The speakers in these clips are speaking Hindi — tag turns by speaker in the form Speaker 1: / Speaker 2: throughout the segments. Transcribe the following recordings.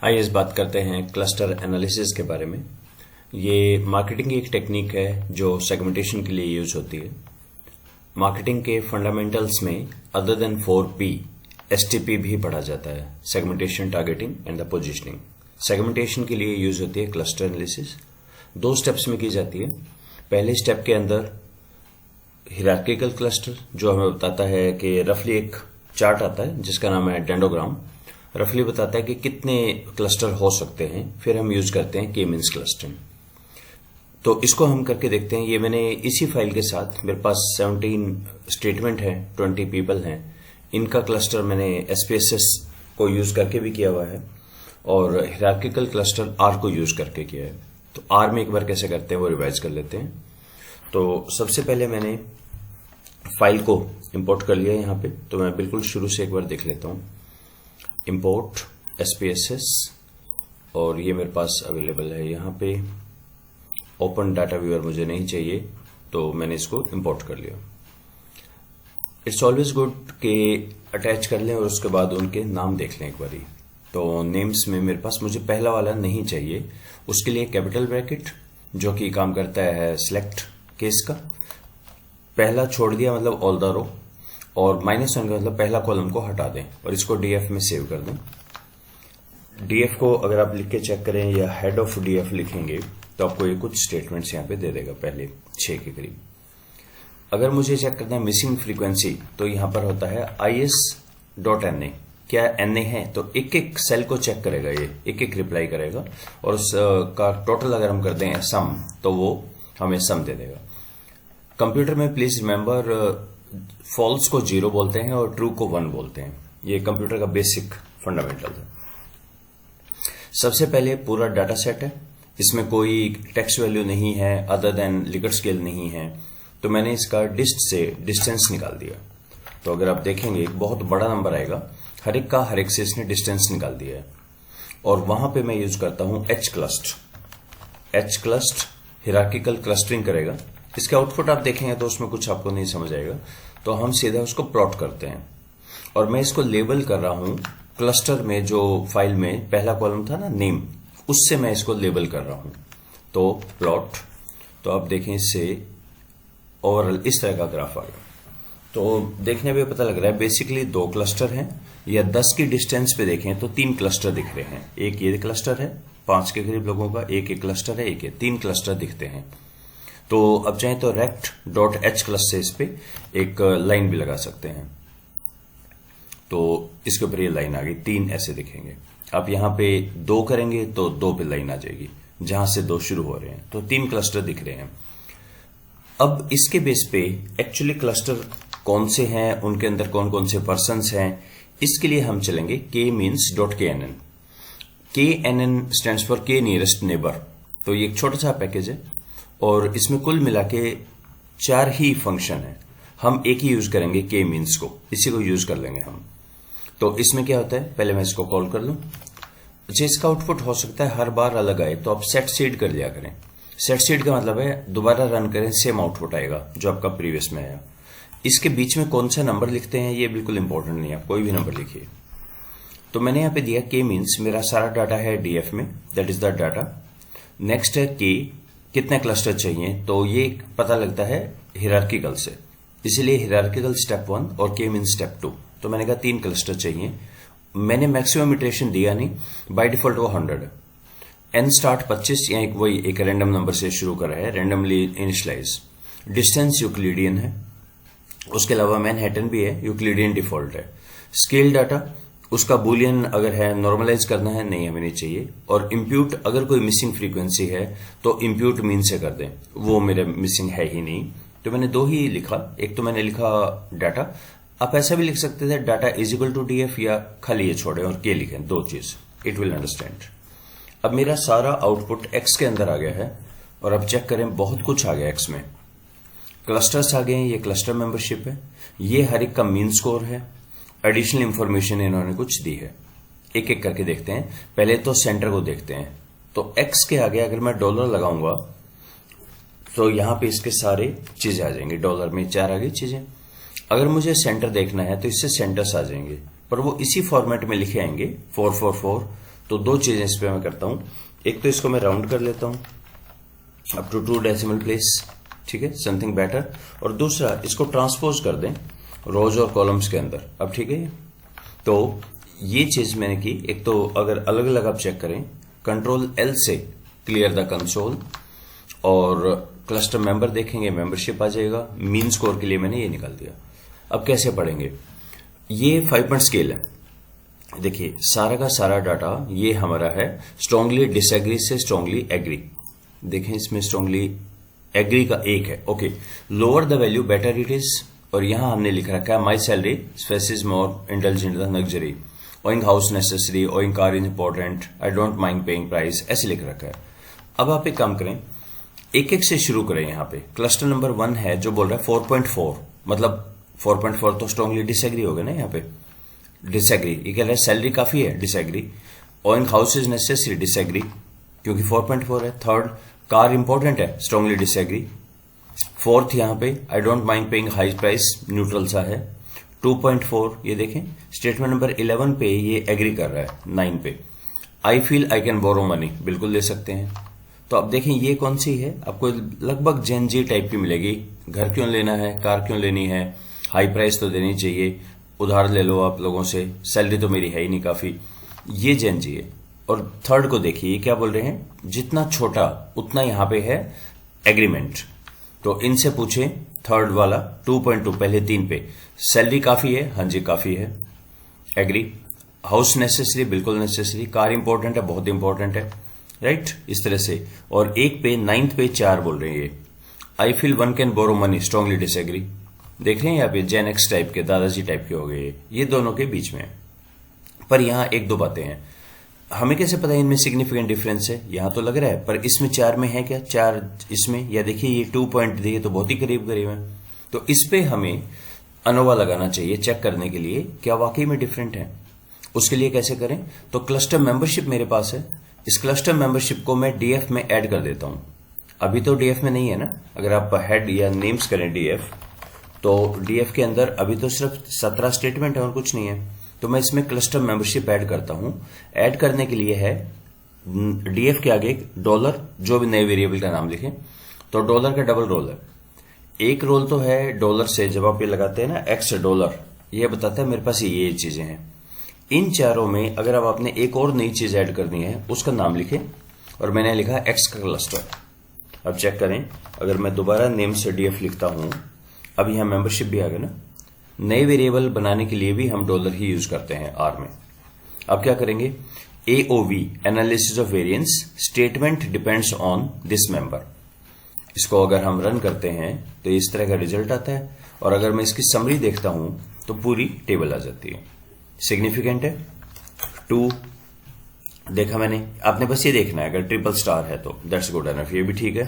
Speaker 1: आइए इस बात करते हैं क्लस्टर एनालिसिस के बारे में। ये मार्केटिंग की एक टेक्निक है जो सेगमेंटेशन के लिए यूज होती है। मार्केटिंग के फंडामेंटल्स में अदर देन 4P STP भी पढ़ा जाता है, segmentation, targeting and the positioning. Segmentation के लिए यूज होती है क्लस्टर एनालिसिस। 2 स्टेप्स में की जाती है। पहले स्टेप के अंदर हिरार्किकल क्लस्टर जो हमें बताता है कि रफली एक चार्ट आता है जिसका नाम है डेंडोग्राम, रफली बताता है कि कितने क्लस्टर हो सकते हैं। फिर हम यूज करते हैं के मीन्स क्लस्टरिंग। तो इसको हम करके देखते हैं। ये मैंने इसी फाइल के साथ, मेरे पास 17 स्टेटमेंट है, 20 पीपल हैं, इनका क्लस्टर मैंने SPSS को यूज करके भी किया हुआ है और हिरार्किकल क्लस्टर R को यूज करके किया है। तो R में एक बार कैसे करते हैं वो रिवाइज कर लेते हैं। तो सबसे पहले मैंने फाइल को इंपोर्ट कर लिया यहाँ पे, तो मैं बिल्कुल शुरू से एक बार देख लेता हूँ। इंपोर्ट SPSS और ये मेरे पास अवेलेबल है यहाँ पे। ओपन डाटा व्यूअर मुझे नहीं चाहिए तो मैंने इसको इंपोर्ट कर लिया। इट्स ऑलवेज गुड कि अटैच कर लें और उसके बाद उनके नाम देख लें एक बारी। तो नेम्स में मेरे पास मुझे पहला वाला नहीं चाहिए, उसके लिए कैपिटल ब्रैकेट जो कि काम करता है सिलेक्ट केस का। पहला छोड़ दिया मतलब ऑल द रो, और -1 का मतलब पहला कॉलम को हटा दें और इसको DF में सेव कर दें। DF को अगर आप लिख के चेक करें या हेड ऑफ DF लिखेंगे तो आपको ये कुछ स्टेटमेंट्स यहाँ पे दे देगा, पहले 6 के करीब। अगर मुझे चेक करना है मिसिंग फ्रीक्वेंसी तो यहाँ पर होता है is.na। क्या NA है तो एक एक सेल को चेक करेगा, ये एक एक रिप्लाई करेगा और उसका टोटल अगर हम कर दें सम तो वो हमें सम दे देगा। कंप्यूटर में प्लीज रिमेंबर फॉल्स को 0 बोलते हैं और ट्रू को 1 बोलते हैं। ये कंप्यूटर का बेसिक फंडामेंटल है। सबसे पहले पूरा डाटा सेट है, इसमें कोई टेक्स्ट वैल्यू नहीं है अदर देन लिकर्ट स्केल नहीं है, तो मैंने इसका डिस्ट से डिस्टेंस निकाल दिया। तो अगर आप देखेंगे एक बहुत बड़ा नंबर आएगा, हर एक से इसने डिस्टेंस निकाल दिया है। और वहां पे मैं यूज करता हूं H क्लस्ट हिरार्किकल क्लस्टरिंग करेगा। इसका आउटपुट आप देखेंगे तो उसमें कुछ आपको नहीं समझ आएगा, तो हम सीधा उसको प्लॉट करते हैं। और मैं इसको लेबल कर रहा हूं क्लस्टर में, जो फाइल में पहला कॉलम था ना नेम, उससे मैं इसको लेबल कर रहा हूं। तो प्लॉट, तो आप देखें इससे ओवरऑल इस तरह का ग्राफ आ गया। तो देखने पे पता लग रहा है बेसिकली 2 क्लस्टर हैं, या 10 की डिस्टेंस पे देखें तो 3 क्लस्टर दिख रहे हैं। एक ये क्लस्टर है 5 के करीब लोगों का, एक क्लस्टर है, एक 3 क्लस्टर दिखते हैं। तो अब चाहें तो rect.h क्लस से इस पे एक लाइन भी लगा सकते हैं। तो इसके ऊपर ये लाइन आ गई, 3 ऐसे दिखेंगे। आप यहां पे 2 करेंगे तो 2 पे लाइन आ जाएगी, जहां से 2 शुरू हो रहे हैं, तो 3 क्लस्टर दिख रहे हैं। अब इसके बेस पे एक्चुअली क्लस्टर कौन से हैं, उनके अंदर कौन कौन से पर्सन्स हैं, इसके लिए हम चलेंगे k-means.knn। knn stands for k nearest neighbour. तो ये एक छोटा सा पैकेज है और इसमें कुल मिला के 4 ही फंक्शन है। हम एक ही यूज करेंगे के मीन्स को, इसी को यूज कर लेंगे हम। तो इसमें क्या होता है, पहले मैं इसको कॉल कर लूं। अच्छा, इसका आउटपुट हो सकता है हर बार अलग आए, तो आप सेट सीड कर लिया करें। सेट सीड का मतलब है दोबारा रन करें सेम आउटपुट आएगा जो आपका प्रीवियस में आया। इसके बीच में कौन सा नंबर लिखते हैं ये बिल्कुल इंपॉर्टेंट नहीं है, आप कोई भी नंबर लिखिए। तो मैंने यहां पे दिया के मीन्स, मेरा सारा डाटा है DF में, that is the data. Next है के, कितने क्लस्टर चाहिए, तो ये पता लगता है हिरार्किकल से, इसीलिए हिरार्किकल स्टेप 1 और के मीन स्टेप 2। तो मैंने कहा 3 क्लस्टर चाहिए। मैंने मैक्सिमम इटरेशन दिया नहीं, बाय डिफॉल्ट वो 100 है। n स्टार्ट 25 या वही एक रैंडम नंबर से शुरू कर रहा है, रैंडमली इनिशियलाइज। डिस्टेंस यूक्लिडियन है, उसके अलावा मैनहट्टन भी है, यूक्लिडियन डिफॉल्ट है। स्केल डाटा उसका बुलियन अगर है, नॉर्मलाइज करना है, नहीं हमें नहीं चाहिए। और इंप्यूट अगर कोई मिसिंग फ्रीक्वेंसी है तो इंप्यूट मीन से कर दें, वो मेरे मिसिंग है ही नहीं। तो मैंने 2 ही लिखा, एक तो मैंने लिखा डाटा। आप ऐसा भी लिख सकते थे data is equal to DF, या खाली ये छोड़ें और के लिखें, 2 चीज, इट विल अंडरस्टैंड। अब मेरा सारा आउटपुट X के अंदर आ गया है और अब चेक करें बहुत कुछ आ गया X में। क्लस्टर्स आ गए हैं, ये क्लस्टर मेंबरशिप है, ये हर एक का मीन स्कोर है, एडिशनल इंफॉर्मेशन इन्होंने कुछ दी है। एक एक करके देखते हैं। पहले तो सेंटर को देखते हैं। तो X के आगे अगर मैं डॉलर लगाऊंगा तो यहां पे इसके सारे चीजें आ जाएंगे, डॉलर में 4 आ गई चीजें। अगर मुझे सेंटर देखना है तो इससे सेंटर्स आ जाएंगे, पर वो इसी फॉर्मेट में लिखे आएंगे 444, तो दो चीजें इस पे मैं करता हूं, एक तो इसको मैं राउंड कर लेता हूं अप टू 2 डेसिमल प्लेस, ठीक है, समथिंग बेटर, और दूसरा इसको ट्रांसपोज कर दें रोज और कॉलम्स के अंदर। अब ठीक है, तो ये चीज मैंने की। एक तो अगर अलग अलग आप चेक करें, कंट्रोल एल से क्लियर द कंसोल, और क्लस्टर मेंबर देखेंगे, मेंबरशिप आ जाएगा। मीन स्कोर के लिए मैंने ये निकाल दिया। अब कैसे पढ़ेंगे, ये 5 पॉइंट स्केल है। देखिए सारा का सारा डाटा ये हमारा है स्ट्रांगली डिसएग्री से स्ट्रांगली एग्री। देखें इसमें स्ट्रांगली एग्री का एक है, okay. Lower the value better it is, और यहां हमने लिख रखा है my salary spaces more indulge in the luxury, owing house necessary, owing car is important, I don't mind paying price, ऐसे लिख रखा है। अब आप एक काम करें, एक एक से शुरू करें। यहां पे क्लस्टर नंबर 1 है जो बोल रहा है 4.4, मतलब 4.4 तो स्ट्रांगली डिसएग्री हो गया ना। यहाँ पे डिसएग्री, ये कह रहा है सैलरी काफी है, disagree. Owing house is necessary, disagree, क्योंकि 4.4 है। थर्ड, कार इंपॉर्टेंट है, स्ट्रांगली डिसएग्री। फोर्थ यहाँ पे आई don't mind paying high price, neutral सा है। 2.4 ये देखें, स्टेटमेंट नंबर 11 पे ये एग्री कर रहा है। 9 पे I feel I can borrow money, बिल्कुल ले सकते हैं। तो अब देखें ये कौन सी है, आपको लगभग जेन जी टाइप की मिलेगी। घर क्यों लेना है, कार क्यों लेनी है, हाई प्राइस तो देनी चाहिए, उधार ले लो आप लोगों से, सैलरी तो मेरी है ही नहीं काफी, ये जेन जी है। और थर्ड को देखिए क्या बोल रहे हैं, जितना छोटा उतना यहां पे है एग्रीमेंट। तो इनसे पूछे थर्ड वाला 2.2, पहले 3 पे सैलरी काफी है, हाँ जी काफी है, एग्री। हाउस नेसेसरी, बिल्कुल नेसेसरी। कार इंपॉर्टेंट है, बहुत इंपॉर्टेंट है, राइट, इस तरह से। और एक पे 9th पे 4 बोल रहे हैं ये, I feel one can borrow money, strongly disagree. देख रहे हैं यहाँ पे जेन एक्स टाइप के, दादाजी टाइप के हो गए, ये दोनों के बीच में। पर यहाँ एक दो बातें हैं, हमें कैसे पता है इनमें सिग्निफिकेंट डिफरेंस है, यहां तो लग रहा है, पर इसमें 4 में है क्या, 4 इसमें, या देखिए ये 2 पॉइंट दिए तो बहुत ही करीब करीब है। तो इस पे हमें अनोवा लगाना चाहिए चेक करने के लिए क्या वाकई में डिफरेंट है। उसके लिए कैसे करें, तो क्लस्टर मेंबरशिप मेरे पास है, इस क्लस्टर मेंबरशिप को मैं डीएफ में ऐड कर देता हूं। अभी तो डीएफ में नहीं है ना, अगर आप हेड या नेम्स करें डीएफ, तो डीएफ के अंदर अभी तो सिर्फ 17 स्टेटमेंट है और कुछ नहीं है। तो मैं इसमें क्लस्टर मेंबरशिप ऐड करता हूं। ऐड करने के लिए है डीएफ के आगे डॉलर, जो भी नए वेरिएबल का नाम लिखें, तो डॉलर का डबल रोल है। एक रोल तो है डॉलर से, जब आप ये लगाते हैं ना एक्स डॉलर, ये बताता है मेरे पास ये चीजें हैं। इन चारों में अगर अब आपने एक और नई चीज ऐड करनी है, उसका नाम लिखें, और मैंने लिखा एक्स का क्लस्टर। अब चेक करें, अगर मैं दोबारा नेम से डीएफ लिखता हूं, अब यहां मेंबरशिप भी आ गया ना। नए वेरिएबल बनाने के लिए भी हम डॉलर ही यूज करते हैं आर में। अब क्या करेंगे, AOV analysis of variance, statement depends on this member. इसको अगर हम रन करते हैं तो इस तरह का रिजल्ट आता है, और अगर मैं इसकी समरी देखता हूं तो पूरी टेबल आ जाती है। सिग्निफिकेंट है 2, देखा मैंने, आपने बस ये देखना है, अगर ट्रिपल स्टार है तो दैट्स गुड एनफ, ये भी ठीक है।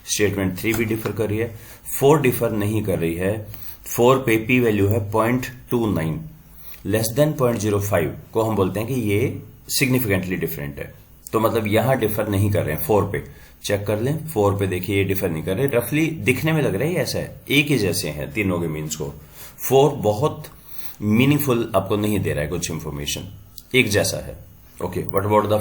Speaker 1: स्टेटमेंट 3 भी डिफर कर रही है, 4 डिफर नहीं कर रही है। 4 पे पी वैल्यू है 0.29, लेस देन 0.05 को हम बोलते हैं कि ये सिग्निफिकेंटली डिफरेंट है। तो मतलब यहां डिफर नहीं कर रहे हैं। 4 पे चेक कर लें, 4 पे देखिए ये डिफर नहीं कर रहे, रफली दिखने में लग रहा है ऐसा है, एक ही जैसे हैं तीनों के मीन्स को। 4 बहुत मीनिंगफुल आपको नहीं दे रहा है कुछ इंफॉर्मेशन, एक जैसा है। ओके, व्हाट अबाउट द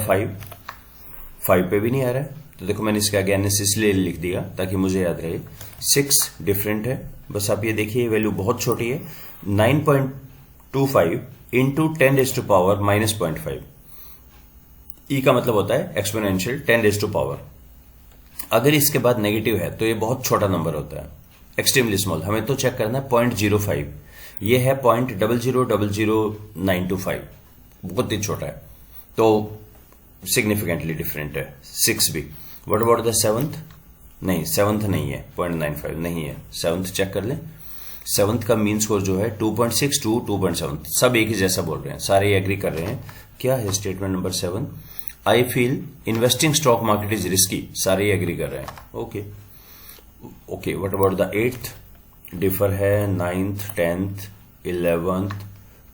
Speaker 1: 5 पे भी नहीं आ रहा है, तो देखो मैंने इसका अगेनस्ट इसलिए लिख दिया ताकि मुझे याद रहे। 6 डिफरेंट है, बस आप ये देखिए वैल्यू बहुत छोटी है, 9.25 इंटू 10⁻⁻⁻. 0.5। ई का मतलब होता है एक्सपोनेंशियल 10⁻. अगर इसके बाद नेगेटिव है तो ये बहुत छोटा नंबर होता है, एक्सट्रीमली स्मॉल। हमें तो चेक करना है 0.05, ये है 0.0000925, बहुत ही छोटा है, तो सिग्निफिकेंटली डिफरेंट है। 6 भी। What about the 7th? नहीं, 7th नहीं है, 0.95 नहीं है। 7th चेक कर लें, 7th का मीन स्कोर जो है 2.6 to 2.7, सब एक ही जैसा बोल रहे हैं, सारे एग्री कर रहे हैं। क्या है statement number 7? I feel investing stock market is risky, सारे एग्री कर रहे हैं। Okay okay, what about the 8th? Differ है 9th, 10th, 11th,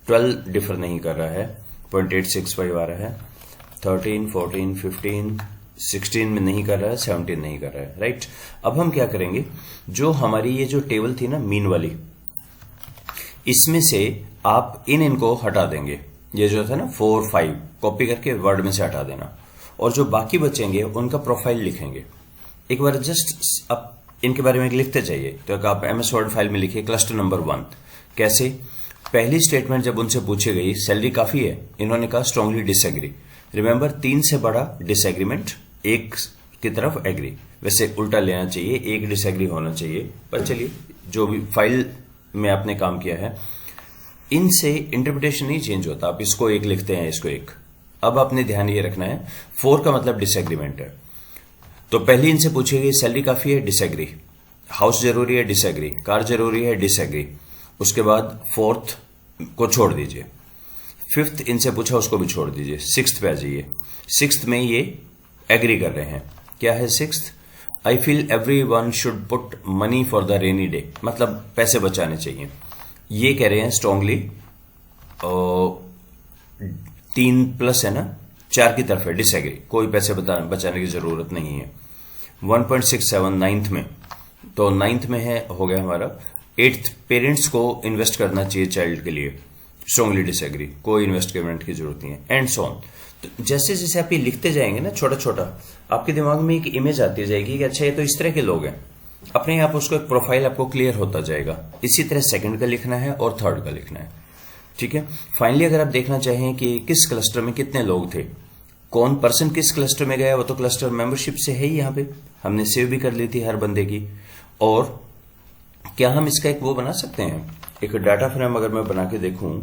Speaker 1: 12 डिफर नहीं कर रहा है, 0.865 आ रहा है। 13, 14, 15, 16 में नहीं कर रहा है, 17 नहीं कर रहा है, राइट। अब हम क्या करेंगे, जो हमारी ये जो टेबल थी ना मीन वाली, इसमें से आप इनको हटा देंगे, ये जो था ना 4, 5 कॉपी करके वर्ड में से हटा देना, और जो बाकी बचेंगे उनका प्रोफाइल लिखेंगे। एक बार जस्ट आप इनके बारे में लिखते जाइए। तो आप MS वर्ड फाइल में लिखिए क्लस्टर नंबर 1। कैसे? पहली स्टेटमेंट जब उनसे पूछी गई सैलरी काफी है, इन्होंने कहा स्ट्रांगली डिसएग्री। रिमेंबर 3 से बड़ा डिसएग्रीमेंट 1 की तरफ एग्री, वैसे उल्टा लेना चाहिए, 1 डिसएग्री होना चाहिए। पर चलिए, जो भी फाइल में आपने काम किया है इनसे इंटरप्रिटेशन नहीं चेंज होता। आप इसको 1 लिखते हैं, इसको 1। अब आपने ध्यान ये रखना है 4 का मतलब डिसएग्रीमेंट है। तो पहली इनसे पूछी गई सैलरी काफी है, डिसएग्री। हाउस जरूरी है, डिसएग्री। कार जरूरी है, डिसएग्री। उसके बाद 4th को छोड़ दीजिए। 5th इनसे पूछा, उसको भी छोड़ दीजिए। 6th पे आ जाइए। 6th में ये एग्री कर रहे हैं। क्या है 6th? I feel everyone should put money for the rainy day, मतलब पैसे बचाने चाहिए। ये कह रहे हैं स्ट्रांगली 3+ है ना, 4 की तरफ है, डिसएग्री, कोई पैसे बचाने की जरूरत नहीं है। 1.67 9th में, तो 9th में है, हो गया हमारा। 8th पेरेंट्स को इन्वेस्ट करना चाहिए चाइल्ड के लिए, स्ट्रांगली डिसएग्री, कोई इन्वेस्टमेंट की जरूरत नहीं है, एंड सो ऑन। तो जैसे जैसे आप ये लिखते जाएंगे ना छोटा छोटा, आपके दिमाग में एक इमेज आती जाएगी कि अच्छा ये तो इस तरह के लोग हैं। अपने आप उसको एक प्रोफाइल आपको क्लियर होता जाएगा। इसी तरह 2nd का लिखना है और 3rd का लिखना है। ठीक है। फाइनली अगर आप देखना चाहें कि किस क्लस्टर में कितने लोग थे, कौन पर्सन किस क्लस्टर में गया, वो तो क्लस्टर मेंबरशिप से है ही, यहाँ पे हमने सेव भी कर ली थी हर बंदे की। और क्या हम इसका एक वो बना सकते हैं, एक डाटा फ्रेम अगर मैं बना के देखूं,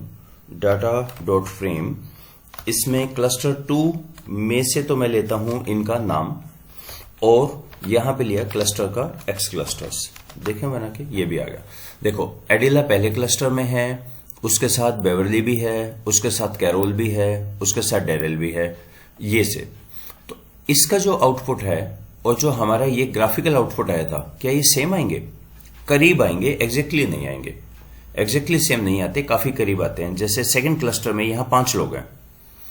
Speaker 1: data.frame, इसमें क्लस्टर 2 में से तो मैं लेता हूं इनका नाम, और यहां पे लिया क्लस्टर का X क्लस्टर्स। देखें बना के, ये भी आ गया। देखो एडिला पहले क्लस्टर में है, उसके साथ बेवरली भी है, उसके साथ कैरोल भी है, उसके साथ डेरेल भी है, ये से। तो इसका जो आउटपुट है और जो हमारा ये ग्राफिकल आउटपुट आया था, क्या ये सेम आएंगे? करीब आएंगे, एग्जैक्टली नहीं आएंगे। एग्जैक्टली सेम नहीं आते, काफी करीब आते हैं। जैसे 2nd क्लस्टर में यहां 5 लोग हैं,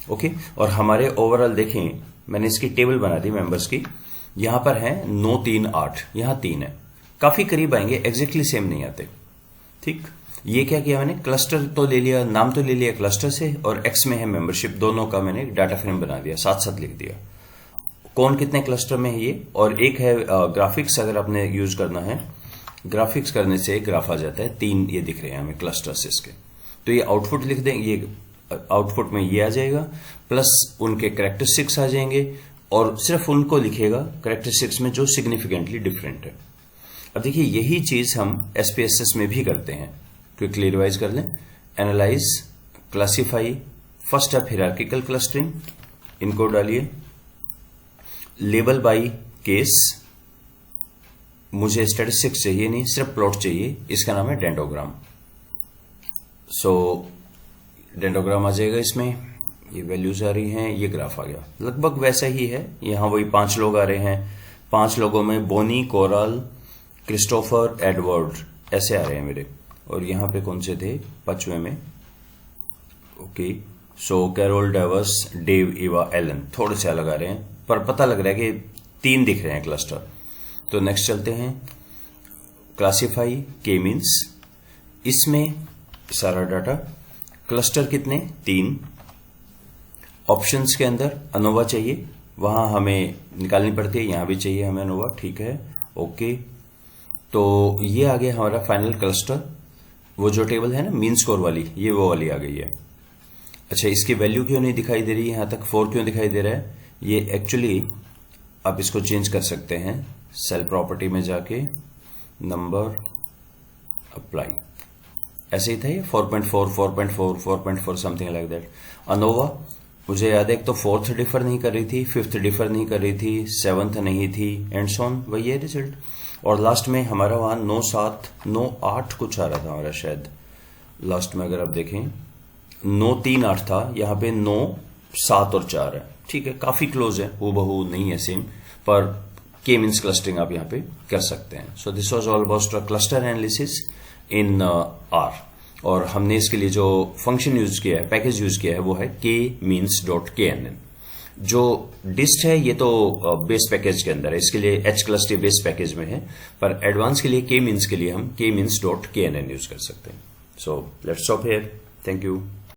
Speaker 1: ओके, और हमारे ओवरऑल देखें, मैंने इसकी टेबल बना दी मेंबर्स की, यहां पर है 9, 3, 8, यहां 3 है, काफी करीब आएंगे, एग्जैक्टली सेम नहीं आते। ठीक, ये क्या किया मैंने, क्लस्टर तो ले लिया, नाम तो ले लिया क्लस्टर से, और X में है मेंबरशिप, दोनों का मैंने डाटा फ्रेम बना दिया, साथ साथ लिख दिया कौन कितने क्लस्टर में है ये। और एक है ग्राफिक्स, अगर आपने यूज करना है, ग्राफिक्स करने से ग्राफ आ जाता है, 3 ये दिख रहे हैं हमें क्लस्टर्स इसके। तो ये आउटपुट लिख देंगे, ये आउटपुट में ये आ जाएगा, प्लस उनके कैरेक्टरिस्टिक्स आ जाएंगे, और सिर्फ उनको लिखेगा कैरेक्टरिस्टिक्स में जो सिग्निफिकेंटली डिफरेंट है। अब देखिए यही चीज हम SPSS में भी करते हैं। क्विकली रिवाइज कर लें, analyse, classify, first step hierarchical clustering, इनको डालिए, लेबल बाय केस, मुझे स्टैटिस्टिक्स चाहिए नहीं, सिर्फ प्लॉट चाहिए, इसका नाम है डेंडोग्राम। सो डेंडोग्राम आ जाएगा इसमें, ये वैल्यूज आ रही हैं, ये ग्राफ आ गया, लगभग वैसा ही है। यहां वही 5 लोग आ रहे हैं, 5 लोगों में बोनी, कोरल, क्रिस्टोफर, एडवर्ड ऐसे आ रहे हैं मेरे। और यहां पे कौन से थे 5वें में, okay, so Carol, Davis, Dave, Eva, Alan, थोड़े से अलग आ रहे हैं, पर पता लग रहा है कि 3 दिख रहे हैं क्लस्टर। तो नेक्स्ट चलते हैं, क्लासिफाई, के मीन्स, इसमें सारा डाटा, क्लस्टर कितने 3, ऑप्शंस के अंदर अनोवा चाहिए, वहां हमें निकालनी पड़ती है, यहां भी चाहिए हमें अनोवा, ठीक है, ओके। तो ये आ गया हमारा फाइनल क्लस्टर। वो जो टेबल है ना मीन स्कोर वाली, ये वो वाली आ गई है। अच्छा, इसकी वैल्यू क्यों नहीं दिखाई दे रही है, यहां तक 4 क्यों दिखाई दे रहा है? ये एक्चुअली आप इसको चेंज कर सकते हैं, सेल प्रॉपर्टी में जाके नंबर अप्लाई, ऐसे ही था ये 4.4, 4.4, 4.4 समथिंग लाइक दैट। अनोवा मुझे याद है, एक तो 4th डिफर नहीं कर रही थी, 5th डिफर नहीं कर रही थी, 7th नहीं थी, एंड सो ऑन, वही है रिजल्ट। और लास्ट में हमारा वहां 9, 7, 9, 8 कुछ आ रहा था हमारा शायद, लास्ट में अगर आप देखें 9, 3, 8 था, यहाँ पे 9, 7 और 4 है, ठीक है, काफी क्लोज है, हूबहू नहीं है सेम, पर के मीन्स क्लस्टरिंग आप यहाँ पे कर सकते हैं। So this was all about cluster analysis in R, और हमने इसके लिए जो फंक्शन यूज किया है, पैकेज यूज किया है, वो है k-means.knn। जो डिस्ट है ये तो बेस पैकेज के अंदर है, इसके लिए hclust बेस पैकेज में है, पर एडवांस के लिए k-means के लिए हम k-means.knn यूज कर सकते हैं। So let's stop here, thank you.